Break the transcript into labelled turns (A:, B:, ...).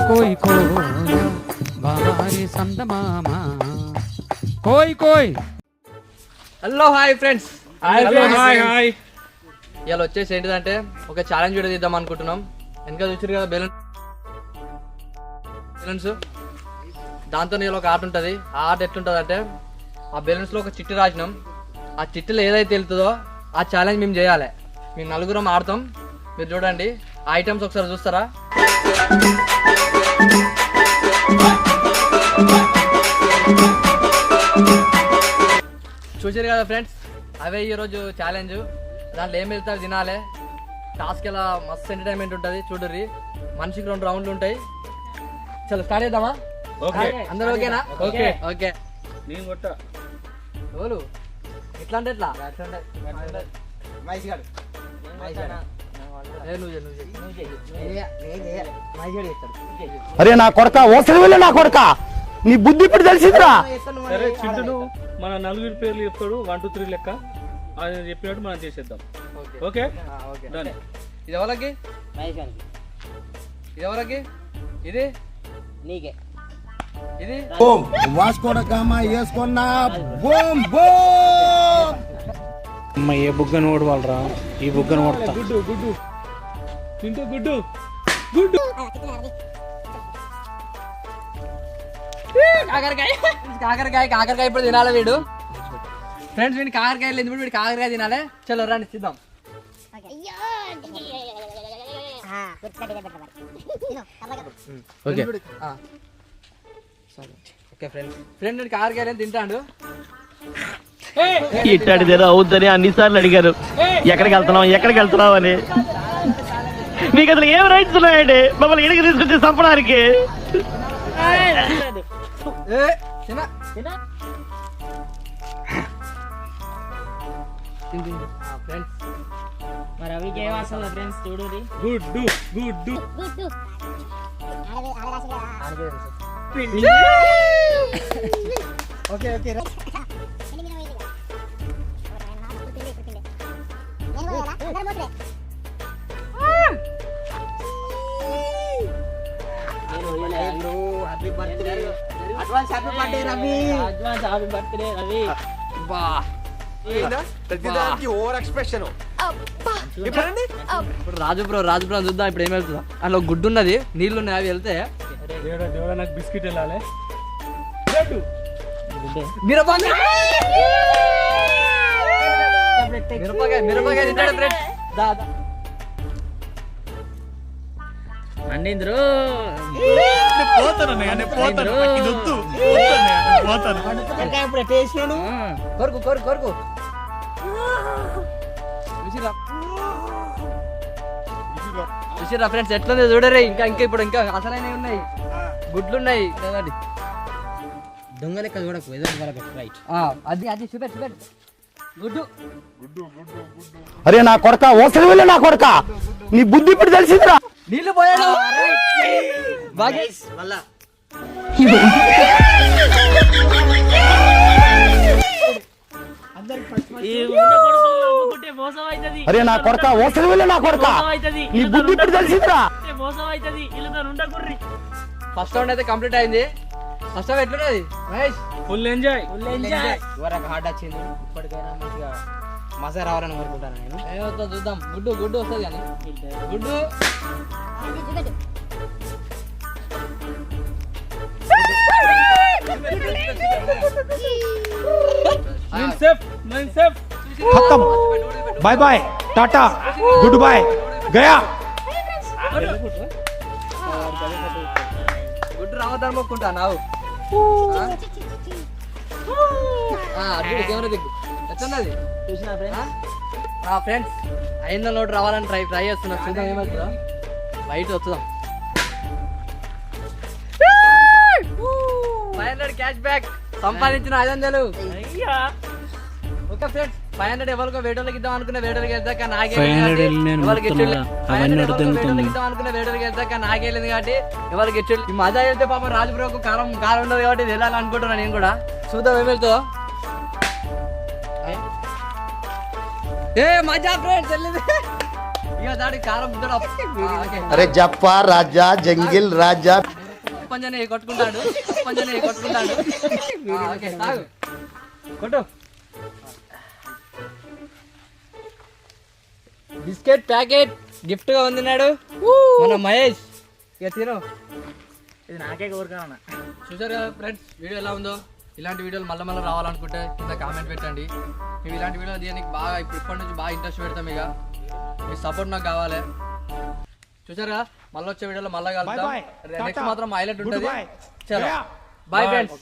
A: కోయ్ కోయ బాబారి సందమామ కోయ్ కోయ్.
B: Hello hi friends.
C: హాయ్.
B: ఇవాళ వచ్చేసి ఏంటిదంటే ఒక ఛాలెంజ్ వీడియో తీద్దాం అనుకుంటున్నాం. వెనక చూసారు కదా బెలూన్స్, దాంతో ఇలా ఒక ఆట ఉంటుంది. ఆ ఆట ఎట్లుంటుంది అంటే ఆ బెలూన్స్లో ఒక చిట్టి రాసినాం. ఆ చిట్టులో ఏదైతే వెళ్తుందో ఆ ఛాలెంజ్ మేము చేయాలి. మేము నలుగురం ఆడతాం. మీరు చూడండి ఆ ఐటమ్స్ ఒకసారి చూస్తారా. చూసారు కదా ఫ్రెండ్స్, అవే ఈరోజు ఛాలెంజ్. దాంట్లో ఏం వెళ్తారు తినాలి. టాస్క్ ఎలా మస్తు ఎంటర్టైన్మెంట్ ఉంటుంది చూడర్రి. మనిషికి 2 రౌండ్లు ఉంటాయి. చలో స్టార్ట్ చేద్దామా? అందరూ ఓకేనా? Okay okay.
C: నేను కొట్ట
B: ఎవరు ఎట్లా అంటే ఎట్లా
D: అరే నా కొడక ఓసరి వెళ్ళి నా కొడక నీ బుద్ధి ఇప్పుడు తెలిసిందిరా.
C: సరే చింటును మన నలుగురి పేర్లు చెప్తాడు 1 2 3 లెక్క. అది చెప్పినట్టు మనం చేసేద్దాం. ఓకే
B: ఇది ఎవరికి? ఇది ఎవరికి? ఇది
E: నీకే.
B: ఇది
D: వాసుకోడకమ్మా వేసుకున్నా బూమ్ బూమ్.
A: అమ్మ ఏ బుగ్గను ఓడవాలరా, ఈ బుగ్గను ఓడతా.
C: గుడ్డు చింటూ గుడ్డు
B: కాకరకాయ ఇప్పుడు తినాలి వీడు. ఫ్రెండ్స్ వీడిని కాకరకాయలు ఎందుకు వీడు కాకరకాయ తినాలి. చలో రండి తిద్దాం. ఓకే ఓకే ఫ్రెండ్ కాకరకాయలు తింటాడు.
F: ఇట్టాడిదేదో అవుద్దని అన్నిసార్లు అడిగారు ఎక్కడికి వెళ్తున్నావు అని. మీకు అసలు ఏం రైట్స్ ఉన్నాయండి మమ్మల్ని ఇడికి తీసుకొచ్చి చంపడానికి?
E: మరి అవి ఏమొస్తుంది ఫ్రెండ్స్ చూడు.
C: గుడ్డు
B: ఓకే ఓకే రాజు బ్రో చూద్దాం ఇప్పుడు ఏం వెళ్తుందా. అందులో గుడ్డు ఉన్నది, నీళ్ళు ఉన్నాయి. అవి వెళ్తే
C: దేవుడా నాకు బిస్కెట్ వెళ్ళాలి.
B: మిరపకాయ తింటాడు ఫ్రెండ్స్.
E: అండింద్రు
B: కొరకు చూసిరా ఫ్రెండ్స్ ఎట్లుంది చూడరే. ఇంకా ఇప్పుడు అసలైనవి ఉన్నాయి, గుడ్లు ఉన్నాయి.
E: దొంగ లెక్క చూడకు. రైట్
B: అది చూపెట్టు గుడ్డు.
D: అరే నా కొడక ఓసరి వెళ్ళి నా కొడక నీ బుద్ధి ఇప్పుడు తెలిసిందిరా.
B: నీళ్ళు పోయాడు.
D: అరే నా కొడక ఓసరి వెళ్ళి నా కొడక నీ బుద్ధి ఇప్పుడు తెలిసిందిరా.
B: ఫస్ట్ రౌండ్ అయితే కంప్లీట్ అయింది. ఫస్ట్ రౌండ్ ఎట్లున్నది మహేష్?
C: Full enjoy.
E: వరకు హార్ట్ వచ్చింది. ఇప్పటికైనా మంచిగా మజా రావాలని కోరుకుంటాను నేను.
B: ఏమవుతుందో చూద్దాం. గుడ్డు వస్తుంది కానీ గుడ్డు
D: खत्म bye bye tata good bye गया.
B: గుడ్డు రావద్దని మొక్కుంటా నావు. కెమెరా దిగ్గు ఎట్లున్నది ఫ్రెండ్స్. 500 నోటు రావాలని ట్రై చేస్తున్నా. చూద్దాం ఏమవుతుందో. బయట వస్తుందాం. 500 క్యాష్ బ్యాక్ సంపాదించిన 500. ఓకే ఫ్రెండ్స్ 500 ఎవరికో వేటోళ్ళకి ఇద్దాం అనుకున్న వేటోళ్ళకి వెళ్తా కానీ నాగేళ్ళింది కాబట్టి ఎవరికి ఇచ్చేది. ఈ మజా వెళ్తే పాపం రాజుబ్రోకు కారం ఉండదు కాబట్టి వెళ్ళాలనుకుంటున్నా నేను కూడా. చూద్దాం ఏం వెళ్తావు. ఏ మజా ఫ్రెండ్స్ వెళ్ళింది. ఇక దానికి కారం ముద్దడు ఓకే
D: అరే జప్పా రాజా జంగిల్ రాజా
B: పంజనే కొట్టుకుంటాడు ఓకే తాగు కొట్టు బిస్కెట్ ప్యాకెట్ గిఫ్ట్ గా వందినాడు మన మహేష్ ఇక తిను
F: ఇది నాకే కోరుకున్నా.
B: చూసారు కదా ఫ్రెండ్స్ వీడియో ఎలా ఉందో. ఇలాంటి వీడియోలు మళ్ళీ రావాలనుకుంటే కింద కామెంట్ పెట్టండి. మేము ఇలాంటి వీడియోలు తీయడానికి బాగా ఇప్పటి నుంచి బాగా ఇంట్రెస్ట్ పెడతాం. ఇక మీ సపోర్ట్ నాకు కావాలి. చూసారా మళ్ళీ వచ్చే వీడియోలో మళ్ళీ కలుద్దాం. నెక్స్ట్ మాత్రం హైలైట్ ఉంటుంది. చలో బాయ్ ఫ్రెండ్స్.